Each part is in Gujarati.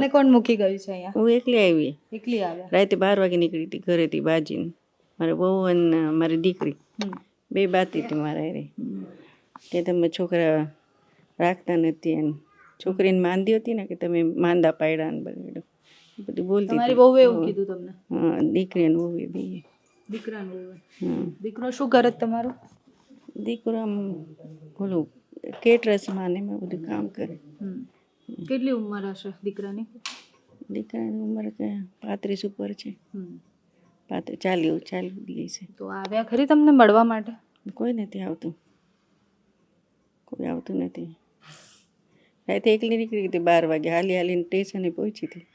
તમને કોણ મૂકી ગયું છે અહીંયા? હું એકલી આવી. એકલી આવ્યા? રાતે 12 વાગે નીકળી હતી ઘરેથી બાજીને. મારે બહુ અને મારી દીકરી બે બાતી હતી મારા હારે. કે તમે છોકરા રાખતા નથી એને છોકરીને માંદી હતી ને કે તમે માંદા પાડ્યા ને બધું બધું બોલતી. તમારી વહુએ એવું કીધું તમને? હા, દીકરી અને વહુએ બે. દીકરાને વહુએ? દીકરો શું કરે તમારો? દીકરો આમ ઓલું કેટરસમાં ને એમાં બધું કામ કરે. કેટલી ઉંમર હશે દીકરાની? દીકરાની ઉંમર કે 35 ઉપર છે. 40 ગઈ છે. તો આવ્યા ખરી તમને મળવા માટે? કોઈ નથી આવતું, કોઈ આવતું નથી. રાતે એકલી નીકળી હતી 12 વાગે, હાલીને સ્ટેશને પહોંચી હતી.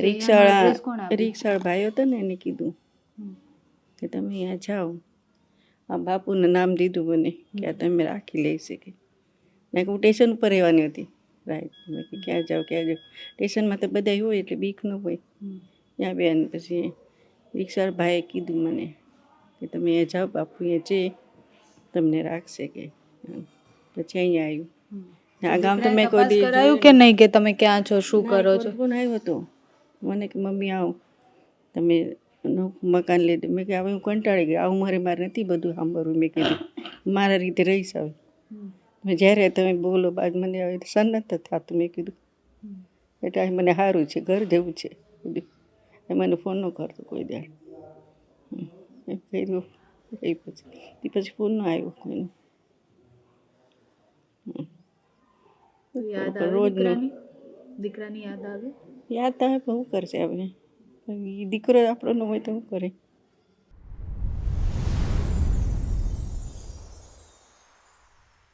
રિક્ષાવાળા ભાઈ હતો ને એને કીધું કે તમે અહીંયા જાઓ, આ બાપુનું નામ દીધું મને કે આ તમે રાખી લઈ શકે. મેં હું સ્ટેશન ઉપર રહેવાની હતી. રાઈટ, મેં કે ક્યાં જાઓ સ્ટેશનમાં તો બધા હોય એટલે બીક ન હોય ત્યાં બેન. પછી રિક્ષાવાળા ભાઈએ કીધું મને કે તમે અહીંયા જાઓ, બાપુ અહીંયા છે તમને રાખશે કે. પછી અહીંયા આવ્યું. આ ગામ તો મેં કોઈ કરાયું કે નહીં કે તમે ક્યાં છો, શું કરો છો? ફોન આવ્યો હતો મને કે મમ્મી આવો તમે મકાન લીધું. મેં કે હવે હું કંટાળી ગઈ, આવું મારે નથી બધું સાંભળવું. મેં કીધું મારા રીતે રહીશ હવે. મેં જ્યારે તમે બોલો બાદ મને હવે સન નથી થતું. મેં કીધું એટલે મને સારું છે, ઘર જેવું છે બધું. એ મને ફોન ન કરતો કોઈ દાડ. એમ કીધું એ પછી ફોન ન આવ્યો કોઈનો. દીકરાની યાદ આવે? યાદ આવે શું કરશે હવે? દીકરો આપણો ન હોય તો શું કરે?